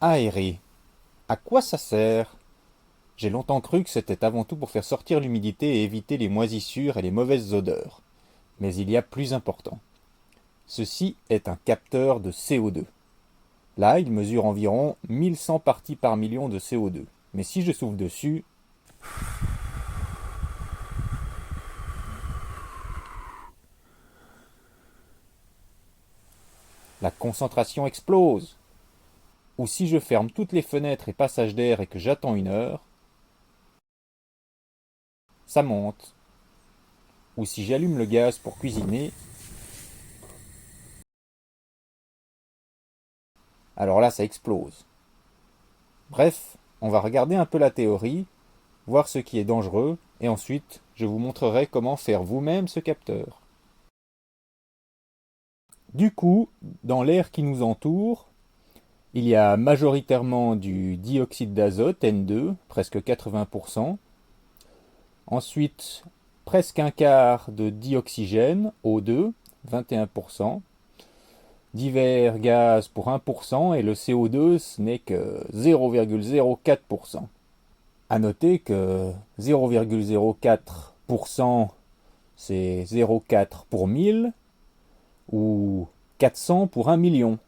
Aérer. À quoi ça sert? J'ai longtemps cru que c'était avant tout pour faire sortir l'humidité et éviter les moisissures et les mauvaises odeurs. Mais il y a plus important. Ceci est un capteur de CO2. Là, il mesure environ 1100 parties par million de CO2. Mais si je souffle dessus, la concentration explose. Ou si je ferme toutes les fenêtres et passages d'air et que j'attends une heure, ça monte. Ou si j'allume le gaz pour cuisiner, alors là, ça explose. Bref, on va regarder un peu la théorie, voir ce qui est dangereux, et ensuite je vous montrerai comment faire vous-même ce capteur. Du coup, dans l'air qui nous entoure, il y a majoritairement du dioxyde d'azote, N2, presque 80%. Ensuite, presque un quart de dioxygène, O2, 21%. Divers gaz pour 1%, et le CO2, ce n'est que 0,04%. À noter que 0,04%, c'est 0,4 pour 1000 ou 400 pour 1 million.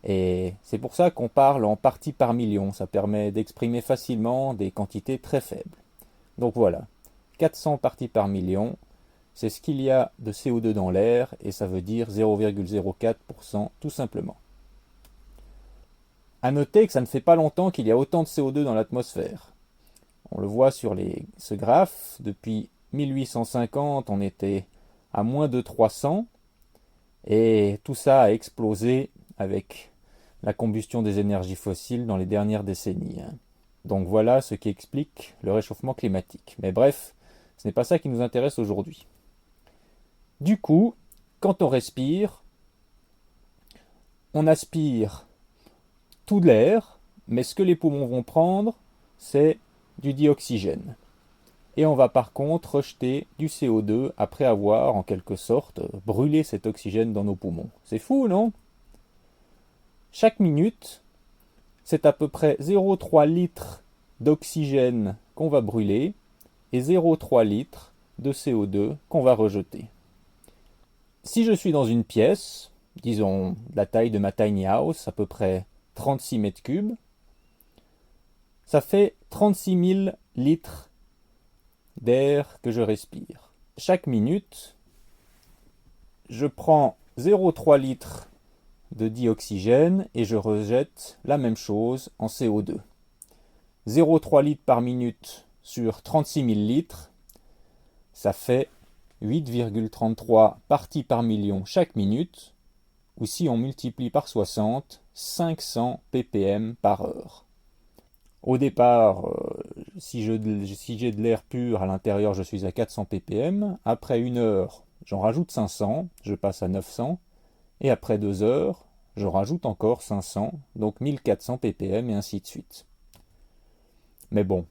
Et c'est pour ça qu'on parle en parties par million. Ça permet d'exprimer facilement des quantités très faibles. Donc voilà, 400 parties par million, c'est ce qu'il y a de CO2 dans l'air et ça veut dire 0,04% tout simplement. À noter que ça ne fait pas longtemps qu'il y a autant de CO2 dans l'atmosphère. On le voit sur ce graphe, depuis 1850, on était à moins de 300, et tout ça a explosé avec la combustion des énergies fossiles dans les dernières décennies. Donc voilà ce qui explique le réchauffement climatique. Mais bref, ce n'est pas ça qui nous intéresse aujourd'hui. Du coup, quand on respire, on aspire tout de l'air, mais ce que les poumons vont prendre, c'est du dioxygène. Et on va par contre rejeter du CO2 après avoir, en quelque sorte, brûlé cet oxygène dans nos poumons. C'est fou, non? Chaque minute, c'est à peu près 0,3 litres d'oxygène qu'on va brûler et 0,3 litres de CO2 qu'on va rejeter. Si je suis dans une pièce, disons la taille de ma tiny house, à peu près 36 mètres cubes, ça fait 36 000 litres d'air que je respire. Chaque minute, je prends 0,3 litres de dioxygène et je rejette la même chose en CO2. 0,3 litres par minute sur 36 000 litres, ça fait 8,33 parties par million chaque minute, ou si on multiplie par 60, 500 ppm par heure. Au départ, si j'ai de l'air pur à l'intérieur, je suis à 400 ppm. Après une heure, j'en rajoute 500, je passe à 900. Et après 2 heures, je rajoute encore 500, donc 1400 ppm et ainsi de suite. Mais bon,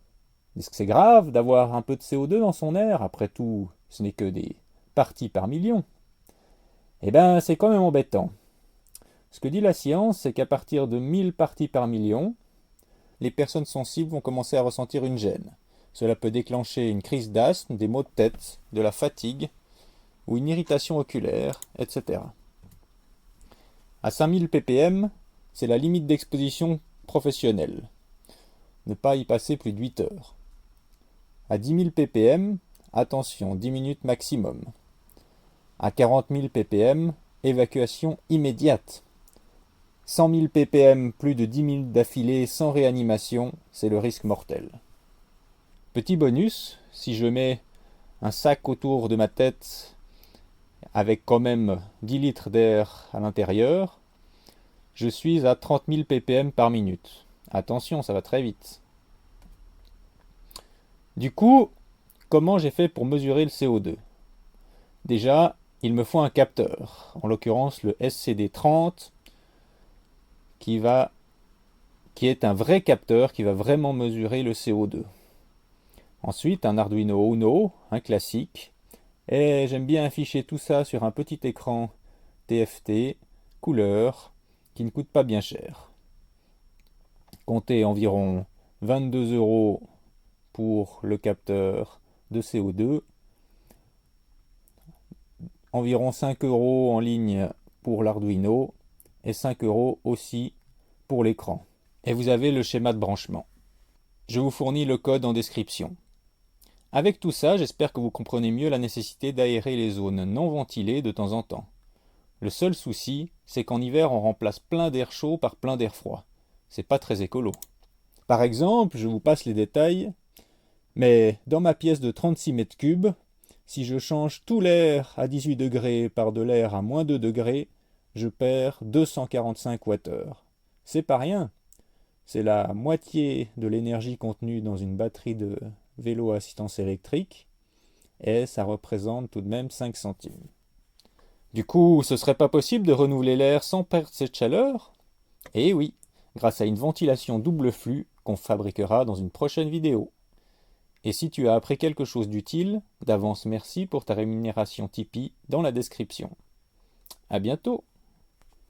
est-ce que c'est grave d'avoir un peu de CO2 dans son air? Après tout, ce n'est que des parties par million. Eh bien, c'est quand même embêtant. Ce que dit la science, c'est qu'à partir de 1000 parties par million, les personnes sensibles vont commencer à ressentir une gêne. Cela peut déclencher une crise d'asthme, des maux de tête, de la fatigue ou une irritation oculaire, etc. À 5000 ppm, c'est la limite d'exposition professionnelle. Ne pas y passer plus de 8 heures. À 10 000 ppm, attention, 10 minutes maximum. À 40 000 ppm, évacuation immédiate. 100 000 ppm, plus de 10 minutes d'affilée sans réanimation, c'est le risque mortel. Petit bonus, si je mets un sac autour de ma tête avec quand même 10 litres d'air à l'intérieur, je suis à 30 000 ppm par minute. Attention, ça va très vite. Du coup, comment j'ai fait pour mesurer le CO2? Déjà, il me faut un capteur, en l'occurrence le SCD30, qui est un vrai capteur qui va vraiment mesurer le CO2. Ensuite, un Arduino Uno, un classique, et j'aime bien afficher tout ça sur un petit écran TFT, couleur, qui ne coûte pas bien cher. Comptez environ 22 € pour le capteur de CO2, environ 5 € en ligne pour l'Arduino et 5 € aussi pour l'écran. Et vous avez le schéma de branchement. Je vous fournis le code en description. Avec tout ça, j'espère que vous comprenez mieux la nécessité d'aérer les zones non ventilées de temps en temps. Le seul souci, c'est qu'en hiver, on remplace plein d'air chaud par plein d'air froid. C'est pas très écolo. Par exemple, je vous passe les détails, mais dans ma pièce de 36 mètres cubes, si je change tout l'air à 18 degrés par de l'air à moins 2 degrés, je perds 245 Wh. C'est pas rien. C'est la moitié de l'énergie contenue dans une batterie de vélo à assistance électrique, et ça représente tout de même 5 centimes. Du coup, ce serait pas possible de renouveler l'air sans perdre cette chaleur? Eh oui, grâce à une ventilation double flux qu'on fabriquera dans une prochaine vidéo. Et si tu as appris quelque chose d'utile, d'avance merci pour ta rémunération Tipeee dans la description. À bientôt!